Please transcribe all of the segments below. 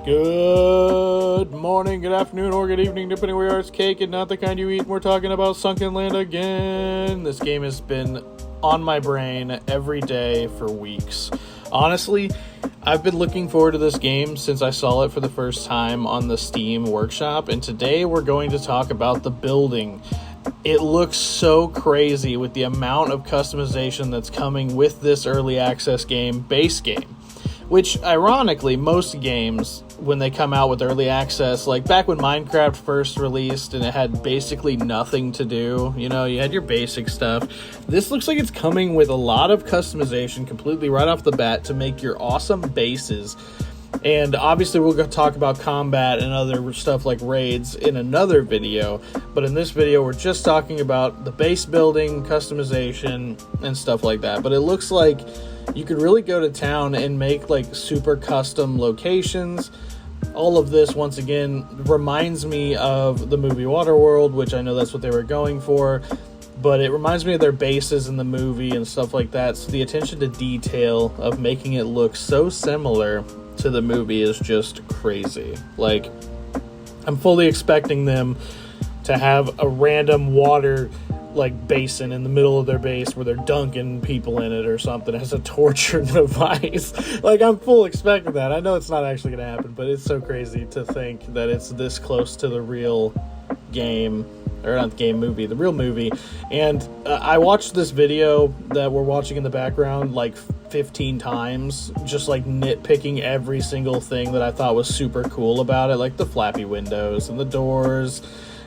Good morning, good afternoon, or good evening, depending where you are. It's Cake and not the kind you eat. We're talking about SUNKENLAND again. This game has been on my brain every day for weeks. Honestly, I've been looking forward to this game since I saw it for the first time on the Steam Workshop, and today we're going to talk about the building. It looks so crazy with the amount of customization that's coming with this early access game, base game. Which, ironically, most games, when they come out with early access, like back when Minecraft first released and it had basically nothing to do, you had your basic stuff. This looks like it's coming with a lot of customization completely right off the bat to make your awesome bases. And obviously we'll go talk about combat and other stuff like raids in another video, but in this video we're just talking about the base building, customization, and stuff like that. But it looks like you could really go to town and make like super custom locations. All of this, once again, reminds me of the movie Waterworld, which I know that's what they were going for, but it reminds me of their bases in the movie and stuff like that. So the attention to detail of making it look so similar to the movie is just crazy. Like, I'm fully expecting them to have a random water basin in the middle of their base where they're dunking people in it or something as a torture device. I'm full expecting that. I know it's not actually going to happen, but it's so crazy to think that it's this close to the real game, or not the game, movie, the real movie. And I watched this video that we're watching in the background 15 times, just nitpicking every single thing that I thought was super cool about it, like the flappy windows and the doors,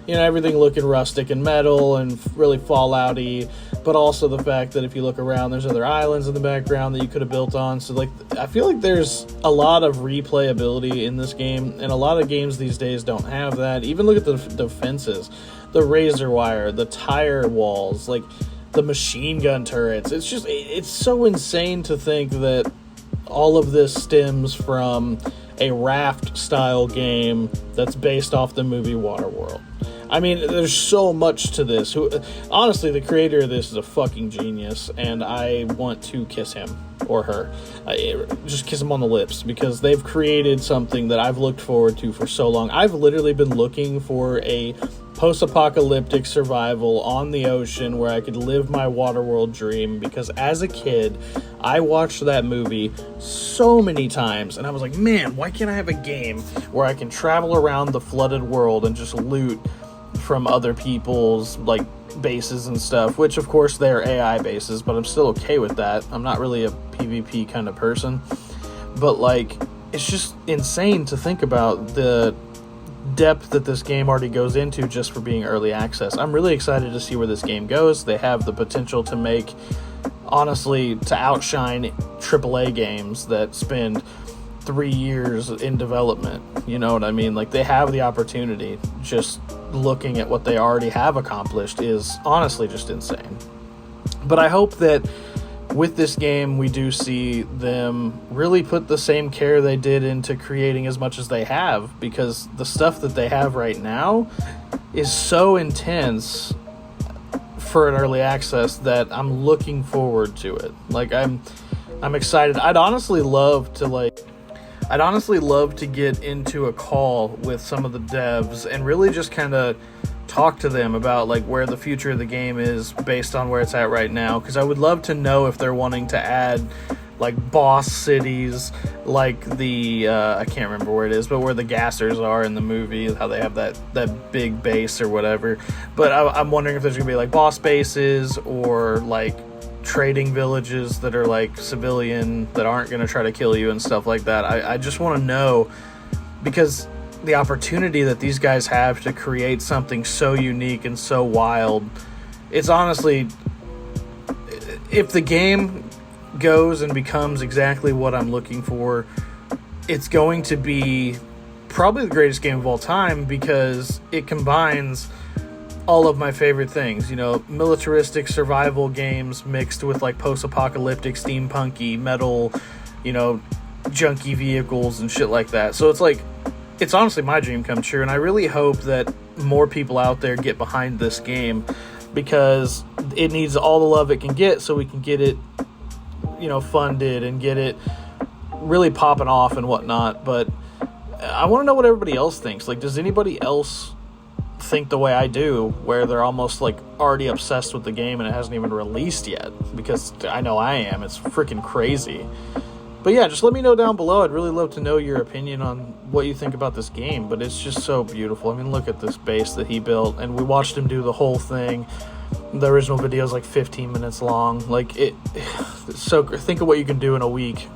everything looking rustic and metal and really Fallout-y, but also the fact that if you look around, there's other islands in the background that you could have built on. So I feel like there's a lot of replayability in this game, and a lot of games these days don't have that. Even look at the fences, the razor wire, the tire walls, the machine gun turrets. It's so insane to think that all of this stems from a raft style game that's based off the movie Waterworld. I mean, there's so much to this. Honestly, the creator of this is a fucking genius, and I want to kiss him or her. Just kiss them on the lips, because they've created something that I've looked forward to for so long. I've literally been looking for a post-apocalyptic survival on the ocean where I could live my Waterworld dream, because as a kid, I watched that movie so many times, and I was like, man, why can't I have a game where I can travel around the flooded world and just loot from other people's bases and stuff, which of course they're AI bases, but I'm still okay with that. I'm not really a PvP kind of person, but it's just insane to think about the depth that this game already goes into just for being early access. I'm really excited to see where this game goes. They have the potential to to outshine AAA games that spend 3 years in development. You know what I mean? They have the opportunity. Just looking at what they already have accomplished is honestly just insane. But I hope that with this game, we do see them really put the same care they did into creating as much as they have, because the stuff that they have right now is so intense for an early access that I'm looking forward to it. I'm excited. I'd honestly love to get into a call with some of the devs and really just kind of talk to them about where the future of the game is based on where it's at right now, because I would love to know if they're wanting to add boss cities, the I can't remember where it is, but where the gassers are in the movie, how they have that big base or whatever. But I'm wondering if there's gonna be boss bases or trading villages that are civilian, that aren't going to try to kill you and stuff like that. I just want to know, because the opportunity that these guys have to create something so unique and so wild, it's honestly, if the game goes and becomes exactly what I'm looking for, it's going to be probably the greatest game of all time, because it combines all of my favorite things, militaristic survival games mixed with post-apocalyptic, steampunky, metal, junky vehicles and shit like that. So it's honestly my dream come true, and I really hope that more people out there get behind this game, because it needs all the love it can get so we can get it, funded and get it really popping off and whatnot. But I want to know what everybody else thinks. Like, does anybody else think the way I do, where they're almost like already obsessed with the game and it hasn't even released yet? Because I know I am. It's freaking crazy. But yeah, just let me know down below. I'd really love to know your opinion on what you think about this game. But it's just so beautiful. I mean, look at this base that he built, and we watched him do the whole thing. The original video is like 15 minutes long. Like, it's so, think of what you can do in a week.